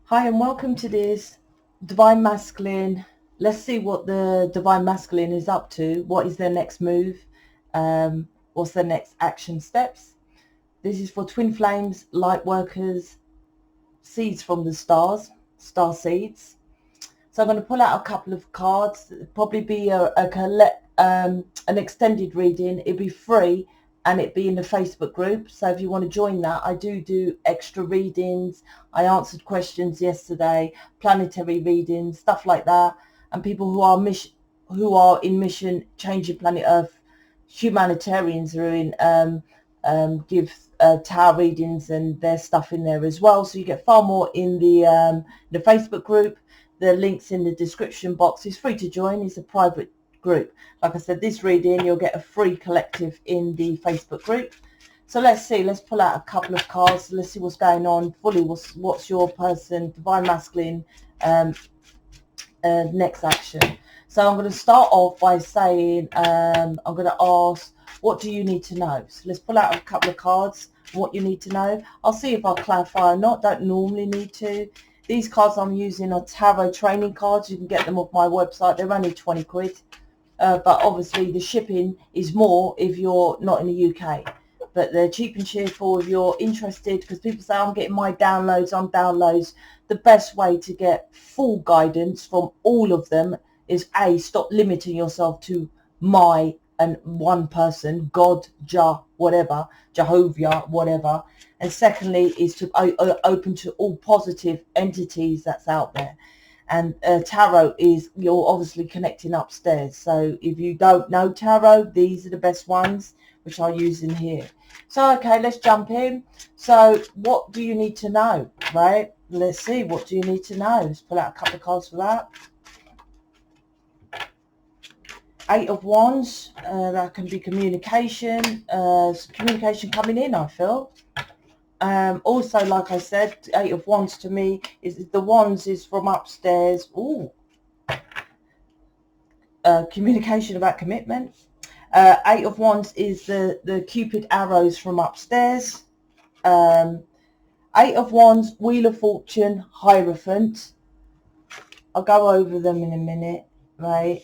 Hi and welcome to this Divine Masculine. Let's see what the Divine Masculine is up to. What is their next move? What's their next action steps? This is for twin flames, light workers, seeds from the stars, star seeds. So I'm going to pull out a couple of cards. It'll probably be an extended reading. It'll be free and it'll be in the Facebook group. So if you want to join that, I do extra readings. I answered questions yesterday, planetary readings, stuff like that. And people who are in mission changing planet Earth, humanitarians are in give tarot readings and their stuff in there as well. So you get far more in the Facebook group. The link's in the description box. It's free to join. It's a private group. Like I said, this reading, you'll get a free collective in the Facebook group. So let's see. Let's pull out a couple of cards. Let's see what's going on. Fully, what's your person, Divine Masculine, next action. So I'm going to start off by saying, I'm going to ask, what do you need to know? So let's pull out a couple of cards, what you need to know. I'll see if I'll clarify or not. Don't normally need to. These cards I'm using are tarot training cards. You can get them off my website. They're only 20 quid. But obviously the shipping is more if you're not in the UK. But they're cheap and cheerful if you're interested, because people say, I'm getting my downloads on downloads. The best way to get full guidance from all of them is A, stop limiting yourself to my and one person, God, Jah, whatever, Jehovah, whatever. And secondly is to open to all positive entities that's out there. And tarot is, you're obviously connecting upstairs. So if you don't know tarot, these are the best ones, which I'll use in here. So, okay, let's jump in. So what do you need to know, right? Let's see, what do you need to know? Let's pull out a couple of cards for that. 8 of Wands, that can be communication, communication coming in, I feel. Also, like I said, 8 of Wands to me is the Wands is from upstairs. Ooh, communication about commitment. 8 of Wands is the Cupid arrows from upstairs. 8 of Wands, Wheel of Fortune, Hierophant. I'll go over them in a minute, right?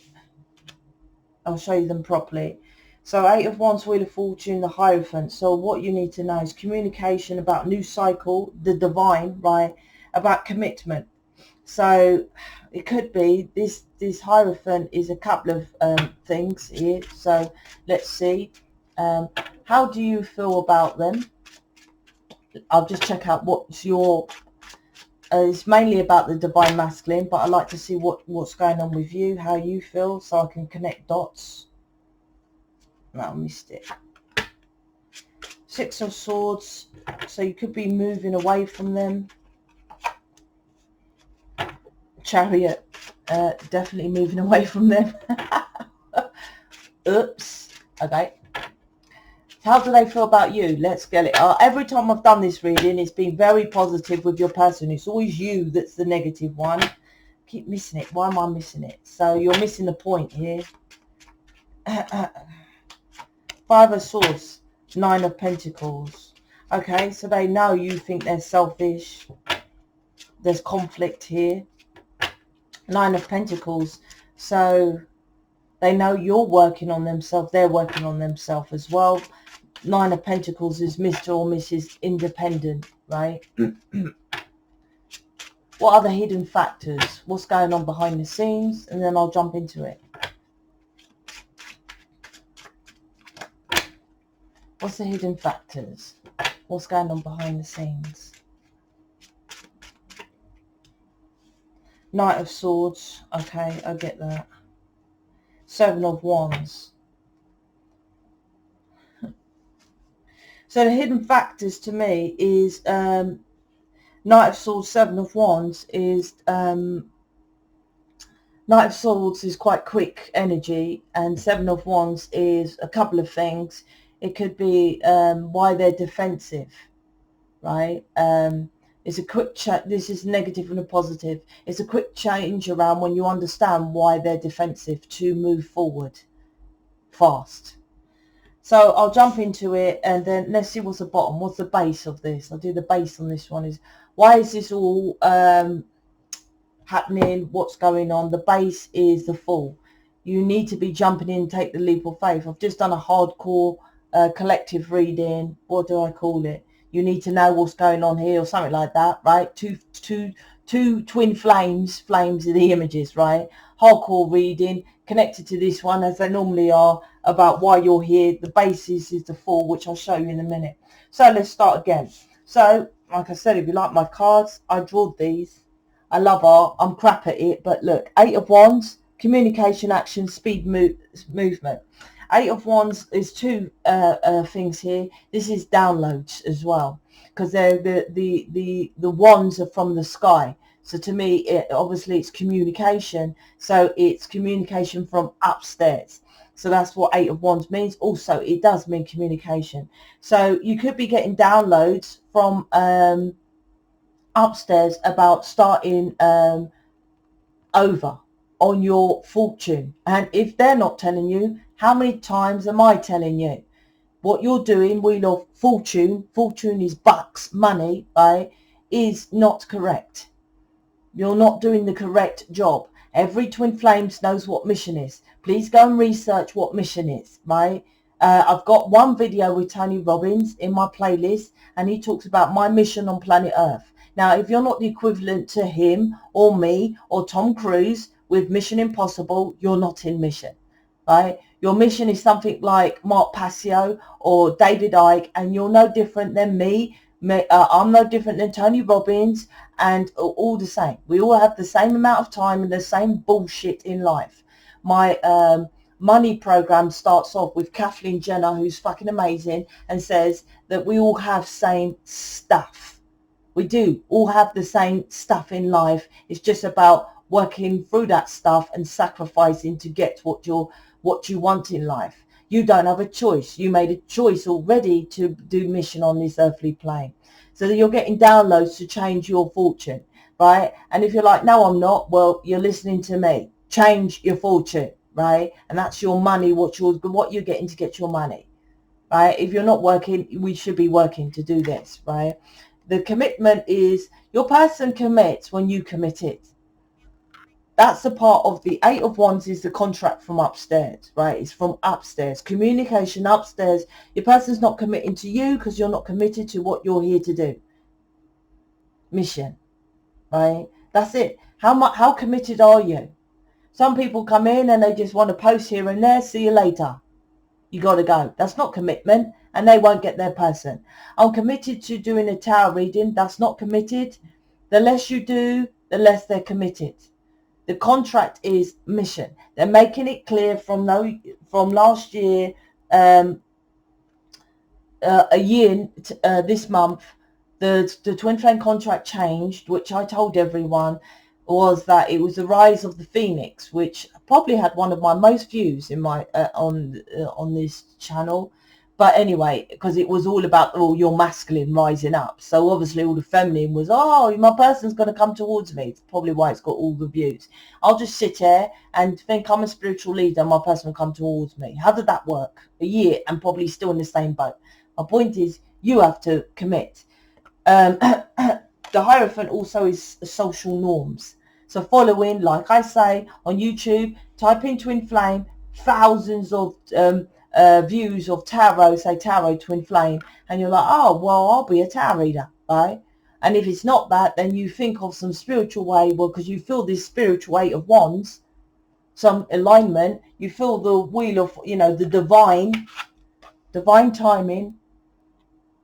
I'll show you them properly. So 8 of Wands, Wheel of Fortune, the Hierophant. So what you need to know is communication about new cycle, the divine, right? About commitment. So it could be this Hierophant is a couple of things here. So let's see. How do you feel about them? I'll just check out what's your... it's mainly about the Divine Masculine, but I like to see what's going on with you, how you feel, so I can connect dots. No, I missed it. 6 of Swords, so you could be moving away from them. Chariot, definitely moving away from them. Oops. Okay. How do they feel about you? Let's get it. Every time I've done this reading, it's been very positive with your person. It's always you that's the negative one. Keep missing it. Why am I missing it? So you're missing the point here. 5 of Swords, 9 of Pentacles. Okay, so they know you think they're selfish. There's conflict here. 9 of Pentacles. So they know you're working on themselves. They're working on themselves as well. 9 of Pentacles is Mr. or Mrs. Independent, right? What are the hidden factors? What's going on behind the scenes? And then I'll jump into it. What's the hidden factors? What's going on behind the scenes? Knight of Swords. Okay, I get that. 7 of Wands. So the hidden factors to me is Knight of Swords, 7 of Wands is Knight of Swords is quite quick energy, and 7 of Wands is a couple of things. It could be why they're defensive, right? It's a quick this is negative and a positive. It's a quick change around when you understand why they're defensive to move forward fast. So I'll jump into it, and then let's see what's the bottom. What's the base of this? I'll do the base on this one. Is Why is this all happening? What's going on? The base is the Fool. You need to be jumping in, take the leap of faith. I've just done a hardcore collective reading. What do I call it? You need to know what's going on here, or something like that, right? Two twin flames. Flames are the images, right? Hardcore reading connected to this one, as they normally are, about why you're here. The basis is the Fool, which I'll show you in a minute. So let's start again. So, like I said, if you like my cards, I drew these. I love art. I'm crap at it, but look, 8 of Wands, communication, action, speed, movement. 8 of Wands is two things here. This is downloads as well, because they're the wands are from the sky. So to me, obviously it's communication. So it's communication from upstairs. So that's what 8 of Wands means. Also, it does mean communication. So you could be getting downloads from upstairs about starting over on your fortune. And if they're not telling you, how many times am I telling you? What you're doing, Wheel of Fortune, fortune is bucks, money, right, is not correct. You're not doing the correct job. Every twin flames knows what mission is. Please go and research what mission is, right? I've got one video with Tony Robbins in my playlist, and he talks about my mission on planet Earth. Now, if you're not the equivalent to him or me or Tom Cruise with Mission Impossible, you're not in mission, right? Your mission is something like Mark Passio or David Icke, and you're no different than me. I'm no different than Tony Robbins, and all the same. We all have the same amount of time and the same bullshit in life. My money program starts off with Kathleen Jenner, who's fucking amazing, and says that we all have same stuff. We do all have the same stuff in life. It's just about working through that stuff and sacrificing to get what you want in life. You don't have a choice. You made a choice already to do mission on this earthly plane. So that you're getting downloads to change your fortune, right? And if you're like, no, I'm not, well, you're listening to me. Change your fortune, right? And that's your money, what you're getting to get your money, right? If you're not working, we should be working to do this, right? The commitment is your person commits when you commit it. That's a part of the 8 of Wands is the contract from upstairs, right? It's from upstairs. Communication upstairs. Your person's not committing to you because you're not committed to what you're here to do. Mission, right? That's it. How committed are you? Some people come in and they just want to post here and there. See you later. You got to go. That's not commitment, and they won't get their person. I'm committed to doing a tarot reading. That's not committed. The less you do, the less they're committed. The contract is mission. They're making it clear from last year, a year this month, the twin flame contract changed, which I told everyone was that it was the rise of the phoenix, which probably had one of my most views in my on this channel. But anyway, because it was all about your masculine rising up, so obviously all the feminine was, oh, my person's going to come towards me. It's probably why it's got all the views. I'll just sit here and think I'm a spiritual leader, my person will come towards me. How did that work? A year and probably still in the same boat. My point is, you have to commit. The Hierophant also is social norms. So following, like I say, on YouTube, type in twin flame, thousands of views of tarot, say tarot twin flame, and you're like, oh, well, I'll be a tarot reader, right? And if it's not that, then you think of some spiritual way, well, because you feel this spiritual 8 of Wands, some alignment, you feel the wheel of, the divine timing,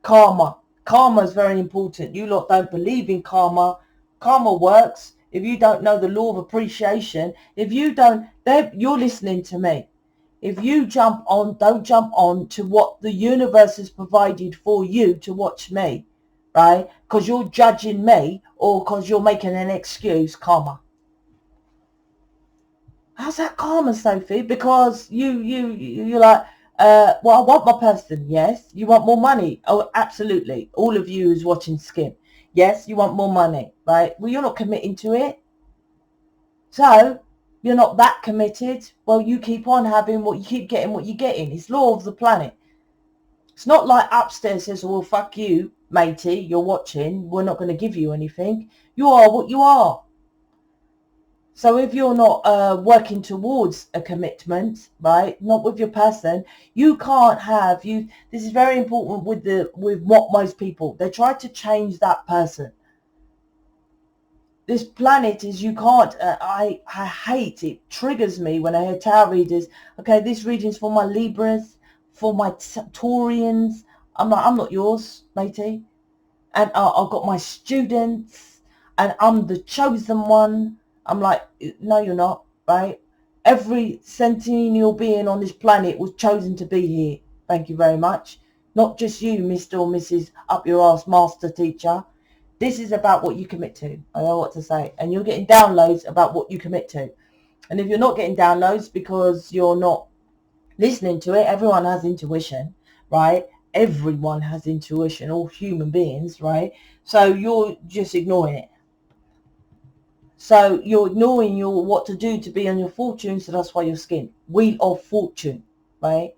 karma. Karma is very important. You lot don't believe in karma. Karma works if you don't know the law of appreciation. If you don't, you're listening to me. If you don't jump on to what the universe has provided for you to watch me, right? Because you're judging me or because you're making an excuse, karma. How's that karma, Sophie? Because you're like, well, I want my person. Yes. You want more money? Oh, absolutely. All of you who's watching Skin. Yes, you want more money, right? Well, you're not committing to it. So you're not that committed. Well, you keep on having what you keep getting, what you're getting. It's law of the planet. It's not like upstairs says, well, fuck you, matey, you're watching, we're not going to give you anything. You are what you are. So if you're not working towards a commitment, right, not with your person, you can't have you. This is very important with what most people, they try to change that person. This planet is, you can't, I hate, it triggers me when I hear tarot readers, okay, this reading's for my Libras, for my Taurians. I'm like, I'm not yours, matey. And I've got my students and I'm the chosen one. I'm like, no, you're not, right? Every centennial being on this planet was chosen to be here. Thank you very much. Not just you, Mr. or Mrs. Up Your Ass Master Teacher. This is about what you commit to. I know what to say. And you're getting downloads about what you commit to. And if you're not getting downloads because you're not listening to it, everyone has intuition, right? Everyone has intuition, all human beings, right? So you're just ignoring it. So you're ignoring your what to do to be on your fortune, so that's why you're skinned. Wheel of Fortune, right?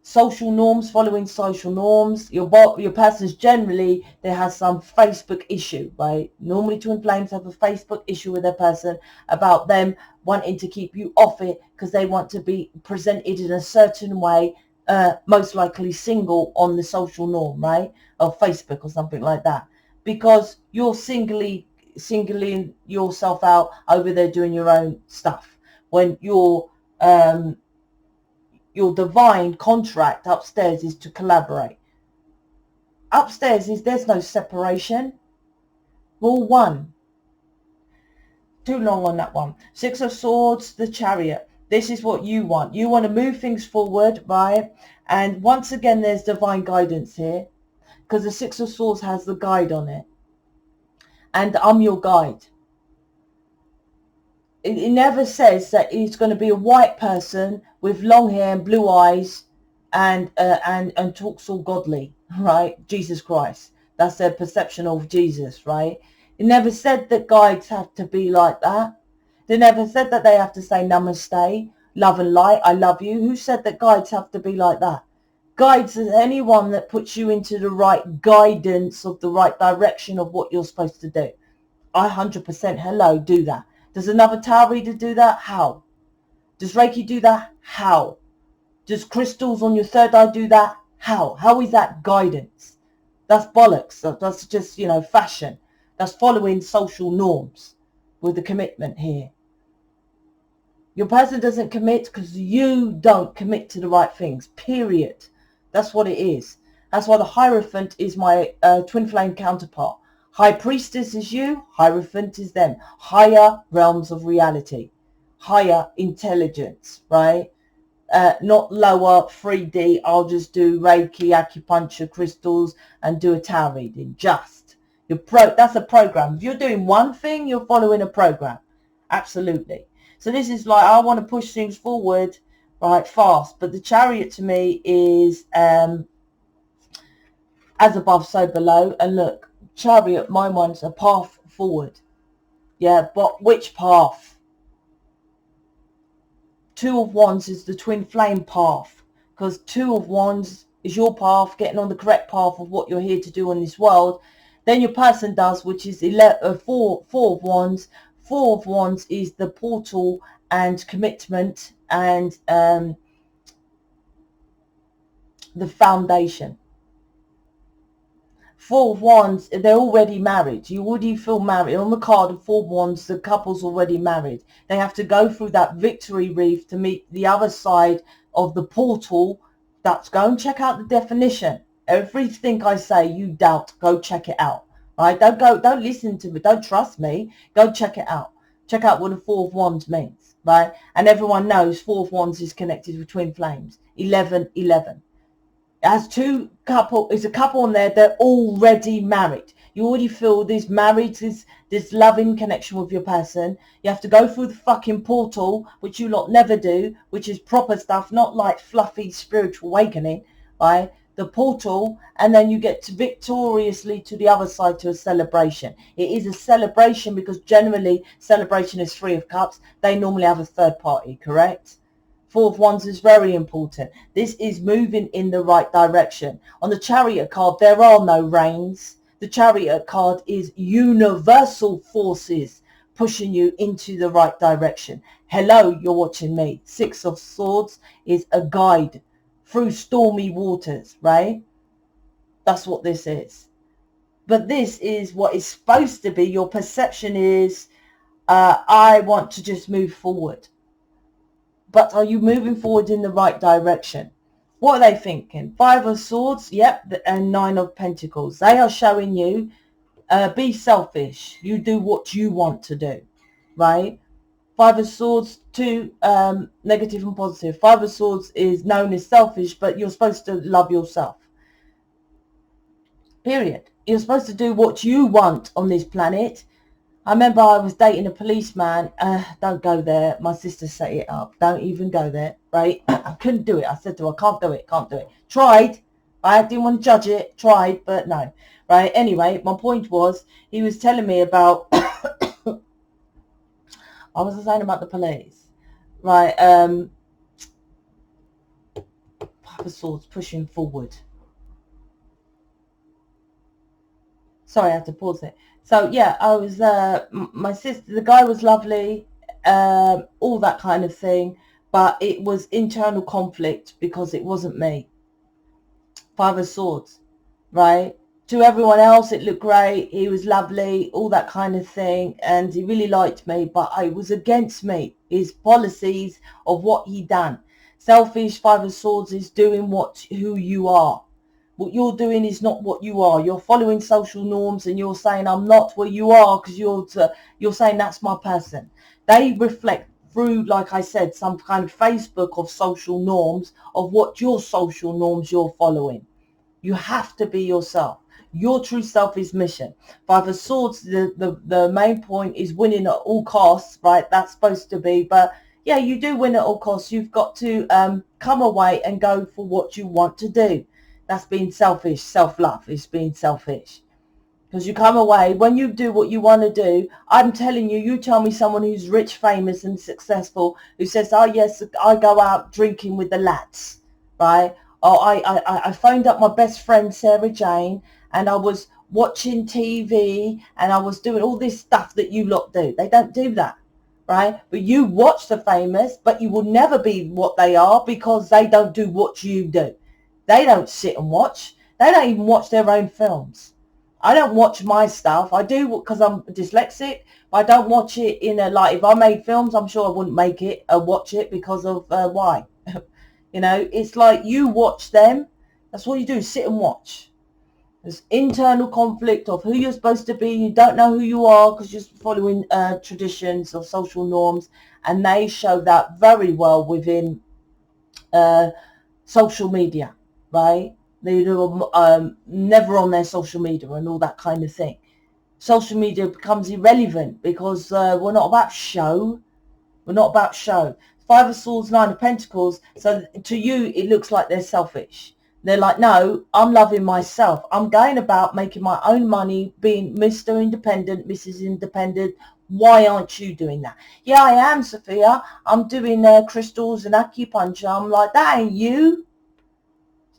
Social norms, following social norms. Your person's generally, there has some Facebook issue, right? Normally twin flames have a Facebook issue with their person about them wanting to keep you off it because they want to be presented in a certain way, most likely single on the social norm, right? Or Facebook or something like that. Because you're singling yourself out over there doing your own stuff. When your divine contract upstairs is to collaborate. Upstairs is, there's no separation. We're all one. Too long on that one. Six of Swords, the Chariot. This is what you want. You want to move things forward, right? And once again, there's divine guidance here, because the Six of Swords has the guide on it. And I'm your guide. It never says that it's going to be a white person with long hair and blue eyes and talks all godly, right? Jesus Christ. That's their perception of Jesus, right? It never said that guides have to be like that. They never said that they have to say namaste, love and light, I love you. Who said that guides have to be like that? Guides is anyone that puts you into the right guidance of the right direction of what you're supposed to do. I 100% hello do that. Does another tarot reader do that? How? Does Reiki do that? How? Does crystals on your third eye do that? How? How is that guidance? That's bollocks. That's just, fashion. That's following social norms with the commitment here. Your person doesn't commit because you don't commit to the right things, period. That's what it is. That's why the Hierophant is my twin flame counterpart. High Priestess is you, Hierophant is them. Higher realms of reality, higher intelligence, right? Not lower 3D, I'll just do Reiki, acupuncture, crystals, and do a tarot reading. Just. That's a program. If you're doing one thing, you're following a program. Absolutely. So this is like, I want to push things forward, right, fast. But the Chariot to me is as above, so below. And look, Chariot, my one's a path forward. Yeah, but which path? Two of Wands is the twin flame path, because Two of Wands is your path, getting on the correct path of what you're here to do in this world. Then your person does, which is four of Wands. Four of Wands is the portal and commitment and the foundation. Four of Wands, they're already married. You already feel married. On the card of Four of Wands, the couple's already married. They have to go through that victory reef to meet the other side of the portal. That's, go and check out the definition. Everything I say, you doubt, go check it out. Right? Don't listen to me. Don't trust me. Go check it out. Check out what the Four of Wands means. Right? And everyone knows Four of Wands is connected with twin flames. 1111. As a couple on there, they're already married. You already feel this marriage, this loving connection with your person. You have to go through the fucking portal, which you lot never do, which is proper stuff, not like fluffy spiritual awakening, right? The portal, and then you get to victoriously to the other side to a celebration. It is a celebration because generally celebration is Three of Cups. They normally have a third party, correct? Fourth ones is very important. This is moving in the right direction. On the Chariot card, there are no reins. The Chariot card is universal forces pushing you into the right direction. Hello, you're watching me. Six of Swords is a guide through stormy waters, right? That's what this is. But this is what is supposed to be. Your perception is, I want to just move forward. But are you moving forward in the right direction? What are they thinking? Five of Swords, yep, and Nine of Pentacles. They are showing you, be selfish. You do what you want to do, right? Five of Swords, two, negative and positive. Five of Swords is known as selfish, but you're supposed to love yourself. Period. You're supposed to do what you want on this planet. I remember I was dating a policeman. Don't go there. My sister set it up. Don't even go there, right? I couldn't do it. I said to her, can't do it. Tried. I didn't want to judge it. Tried, but no. Right? Anyway, my point was, he was telling me about, I was saying about the police. Right? Five of Swords pushing forward. Sorry, I had to pause it. So yeah, I was my sister, the guy was lovely, all that kind of thing, but it was internal conflict because it wasn't me. Five of Swords, right? To everyone else it looked great, he was lovely, all that kind of thing, and he really liked me, but it was against me, his policies of what he done. Selfish. Five of Swords is doing who you are. What you're doing is not what you are. You're following social norms and you're saying, I'm not where you are, because you're saying that's my person. They reflect through, like I said, some kind of Facebook of social norms of what your social norms you're following. You have to be yourself. Your true self is mission. Five of Swords, the main point is winning at all costs, right? That's supposed to be, but yeah, you do win at all costs. You've got to come away and go for what you want to do. That's being selfish. Self-love is being selfish. Because you come away, when you do what you want to do, I'm telling you, you tell me someone who's rich, famous and successful, who says, oh yes, I go out drinking with the lads, right? Oh, I phoned up my best friend, Sarah Jane, and I was watching TV and I was doing all this stuff that you lot do. They don't do that, right? But you watch the famous, but you will never be what they are because they don't do what you do. They don't sit and watch. They don't even watch their own films. I don't watch my stuff. I do because I'm dyslexic. But I don't watch it in a, like, if I made films, I'm sure I wouldn't make it, watch it because of why. You know, it's like you watch them. That's what you do, sit and watch. There's internal conflict of who you're supposed to be. You don't know who you are because you're following traditions or social norms. And they show that very well within social media. Right? They do never on their social media and all that kind of thing. Social media becomes irrelevant because we're not about show. We're not about show. Five of Swords, Nine of Pentacles. So to you, it looks like they're selfish. They're like, no, I'm loving myself. I'm going about making my own money, being Mr. Independent, Mrs. Independent. Why aren't you doing that? Yeah, I am, Sophia. I'm doing crystals and acupuncture. I'm like, that ain't you.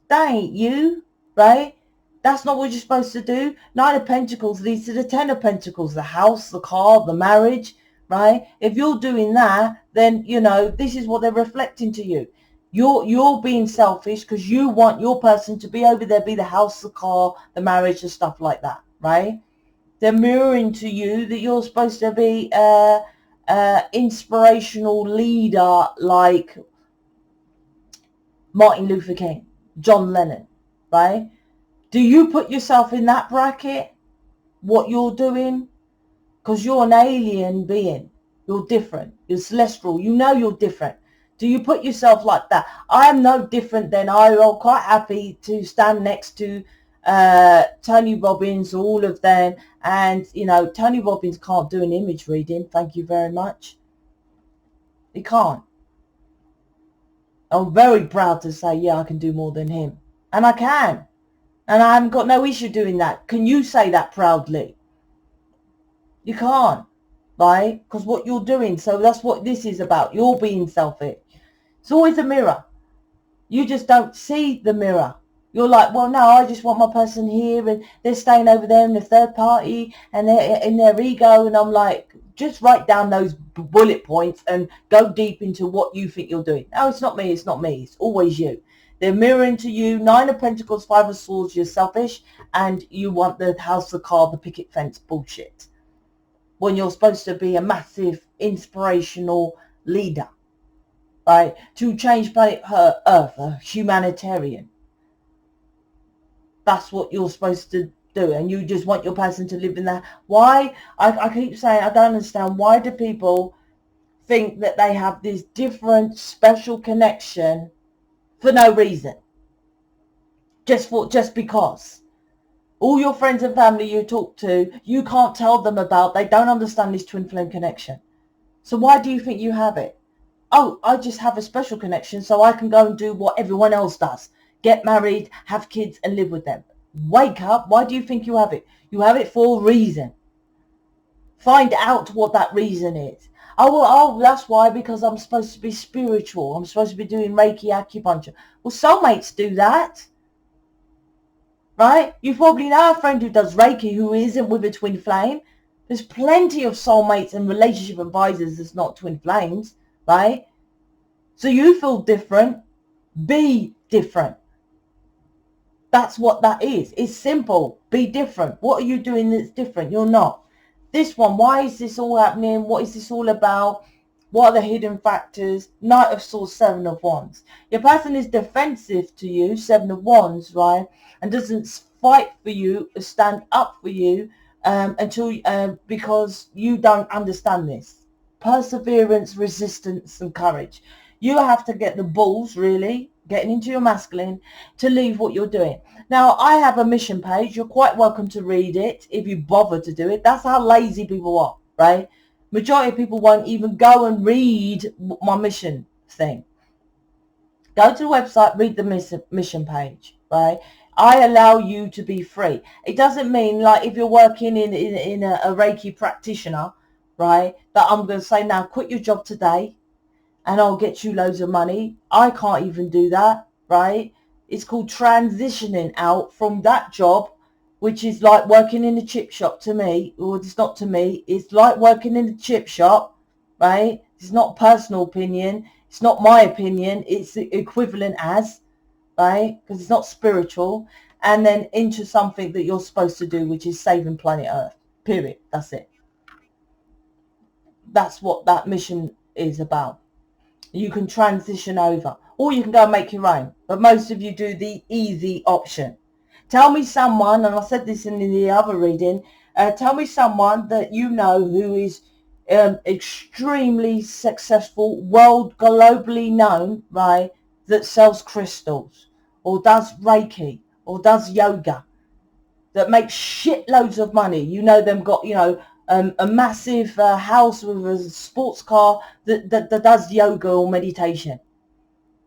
That ain't you, right? That's not what you're supposed to do. Nine of Pentacles leads to the Ten of Pentacles, the house, the car, the marriage, right? If you're doing that, then, you know, this is what they're reflecting to you. You're being selfish because you want your person to be over there, be the house, the car, the marriage and stuff like that, right? They're mirroring to you that you're supposed to be inspirational leader like Martin Luther King, John Lennon, right? Do you put yourself in that bracket, what you're doing? Because you're an alien being. You're different. You're celestial. You know you're different. Do you put yourself like that? I am no different than I'm quite happy to stand next to Tony Robbins, all of them. And, you know, Tony Robbins can't do an image reading. Thank you very much. He can't. I'm very proud to say, yeah, I can do more than him. And I can. And I haven't got no issue doing that. Can you say that proudly? You can't, right? Because what you're doing, so that's what this is about. You're being selfish. It's always a mirror. You just don't see the mirror. You're like, well, no, I just want my person here, and they're staying over there in the third party, and they're in their ego. And I'm like, just write down those bullet points and go deep into what you think you're doing. No, it's not me. It's not me. It's always you. They're mirroring to you. 9 of Pentacles, 5 of Swords. You're selfish, and you want the house, the car, the picket fence bullshit, when you're supposed to be a massive inspirational leader, right? To change planet Earth, a humanitarian. That's what you're supposed to do, and you just want your person to live in that. Why? I keep saying, I don't understand, why do people think that they have this different special connection for no reason? Just because. All your friends and family you talk to, you can't tell them about, they don't understand this twin flame connection. So why do you think you have it? Oh, I just have a special connection so I can go and do what everyone else does. Get married, have kids, and live with them. Wake up. Why do you think you have it? You have it for a reason. Find out what that reason is. Oh, that's why, because I'm supposed to be spiritual. I'm supposed to be doing Reiki, acupuncture. Well, soulmates do that. Right? You probably know a friend who does Reiki who isn't with a twin flame. There's plenty of soulmates and relationship advisors that's not twin flames, right? So you feel different. Be different. That's what that is. It's simple. Be different. What are you doing that's different? You're not. This one, why is this all happening? What is this all about? What are the hidden factors? Knight of Swords, 7 of Wands. Your person is defensive to you, 7 of Wands, right? And doesn't fight for you, stand up for you because you don't understand this. Perseverance, resistance, and courage. You have to get the balls, really, getting into your masculine, to leave what you're doing. Now, I have a mission page. You're quite welcome to read it if you bother to do it. That's how lazy people are, right? Majority of people won't even go and read my mission thing. Go to the website, read the mission page, right? I allow you to be free. It doesn't mean, like, if you're working in a Reiki practitioner, right, that I'm going to say, now quit your job today and I'll get you loads of money. I can't even do that, right? It's called transitioning out from that job, which is like working in a chip shop to me. Well, it's not to me. It's like working in a chip shop, right? It's not personal opinion. It's not my opinion. It's the equivalent as, right? Because it's not spiritual. And then into something that you're supposed to do, which is saving planet Earth. Period. That's it. That's what that mission is about. You can transition over, or you can go and make your own, but most of you do the easy option. Tell me someone, and I said this in the other reading, tell me someone that you know who is extremely successful, globally known, right, that sells crystals or does Reiki or does yoga, that makes shitloads of money. You know them, got, you know, a massive house with a sports car that does yoga or meditation.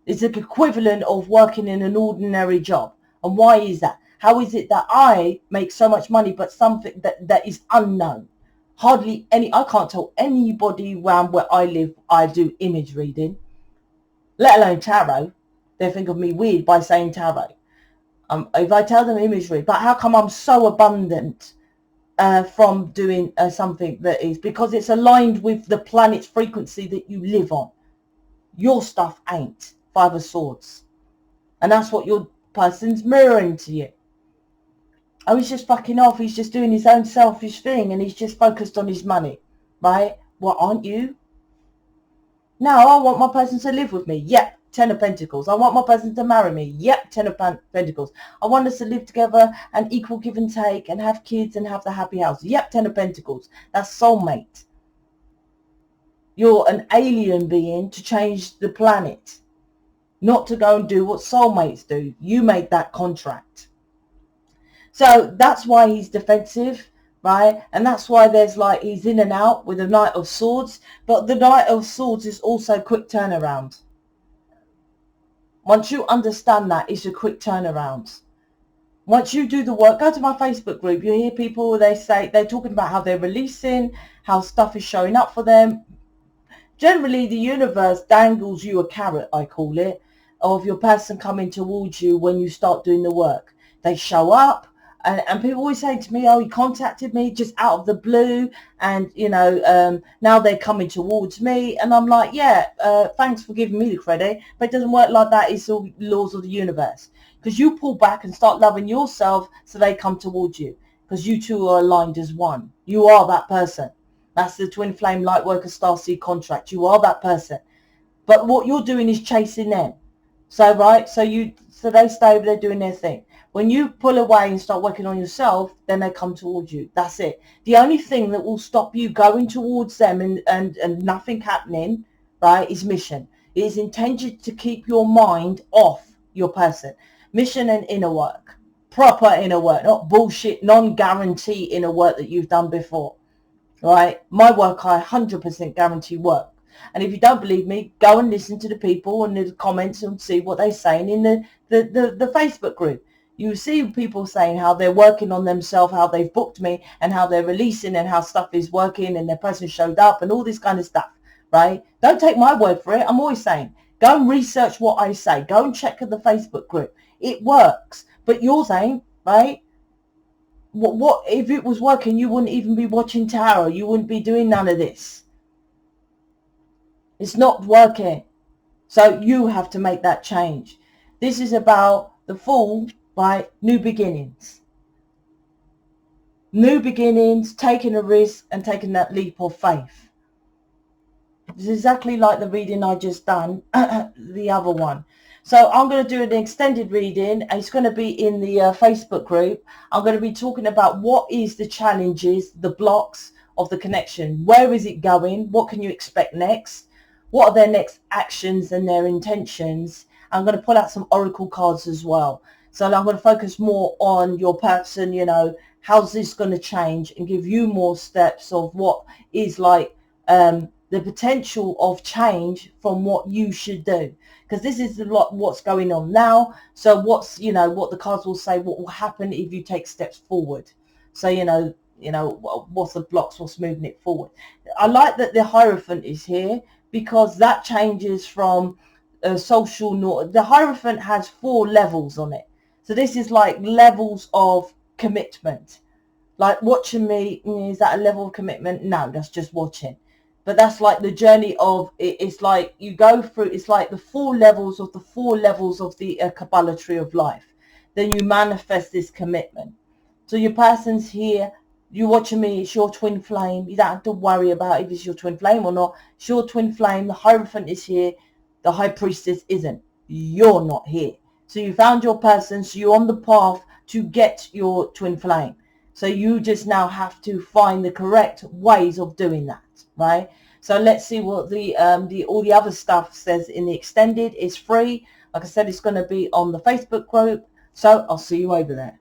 It's the equivalent of working in an ordinary job. And why is that? How is it that I make so much money, but something that is unknown? Hardly any, I can't tell anybody around where I live I do image reading, let alone tarot. They think of me weird by saying tarot. If I tell them image read, but how come I'm so abundant from doing something that is, because it's aligned with the planet's frequency that you live on. Your stuff ain't. 5 of Swords. And that's what your person's mirroring to you. Oh, he's just fucking off. He's just doing his own selfish thing and he's just focused on his money. Right? Well, aren't you? No, I want my person to live with me. Yep. 10 of Pentacles. I want my person to marry me. Yep, 10 of Pentacles. I want us to live together and equal give and take and have kids and have the happy house. Yep, 10 of Pentacles. That's soulmate. You're an alien being to change the planet, not to go and do what soulmates do. You made that contract. So that's why he's defensive, right? And that's why there's like, he's in and out with the Knight of Swords. But the Knight of Swords is also quick turnaround. Once you understand that, it's a quick turnaround. Once you do the work, go to my Facebook group. You hear people, they say, they're talking about how they're releasing, how stuff is showing up for them. Generally, the universe dangles you a carrot, I call it, of your person coming towards you when you start doing the work. They show up, and people always say to me, oh, he contacted me just out of the blue, and, you know, now they're coming towards me. And I'm like, yeah, thanks for giving me the credit, but it doesn't work like that. It's all laws of the universe. Because you pull back and start loving yourself, so they come towards you. Because you two are aligned as one. You are that person. That's the twin flame light worker starseed contract. You are that person. But what you're doing is chasing them. So, right, so they stay over there doing their thing. When you pull away and start working on yourself, then they come towards you. That's it. The only thing that will stop you going towards them and nothing happening, right, is mission. It is intended to keep your mind off your person. Mission and inner work. Proper inner work, not bullshit, non-guarantee inner work that you've done before. Right, my work, I 100% guarantee work. And if you don't believe me, go and listen to the people and the comments and see what they're saying in the Facebook group. You see people saying how they're working on themselves, how they've booked me, and how they're releasing, and how stuff is working, and their person showed up, and all this kind of stuff. Right, don't take my word for it. I'm always saying, go and research what I say. Go and check the Facebook group. It works. But yours ain't, right? What if it was working? You wouldn't even be watching tarot. You wouldn't be doing none of this. It's not working. So you have to make that change. This is about the Fool, right? New beginnings. New beginnings, taking a risk and taking that leap of faith. It's exactly like the reading I just done, the other one. So I'm going to do an extended reading. It's going to be in the Facebook group. I'm going to be talking about what is the challenges, the blocks of the connection. Where is it going? What can you expect next? What are their next actions and their intentions? I'm going to pull out some oracle cards as well. So I'm going to focus more on your person, you know, how's this going to change, and give you more steps of what is like the potential of change from what you should do. Because this is a lot what's going on now. So what's, you know, what the cards will say, what will happen if you take steps forward. So, you know, what's the blocks, what's moving it forward. I like that the Hierophant is here, because that changes from social norm. The Hierophant has 4 levels on it. So this is like levels of commitment. Like watching me, is that a level of commitment? No, that's just watching. But that's like the journey of it. It's like you go through, it's like the 4 levels of the Kabbalah tree of life. Then you manifest this commitment. So your person's here, you're watching me, it's your twin flame. You don't have to worry about if it's your twin flame or not. It's your twin flame. The Hierophant is here. The High Priestess isn't. You're not here. So you found your person, so you're on the path to get your twin flame. So you just now have to find the correct ways of doing that, right? So let's see what all the other stuff says in the extended. It's free. Like I said, it's going to be on the Facebook group. So I'll see you over there.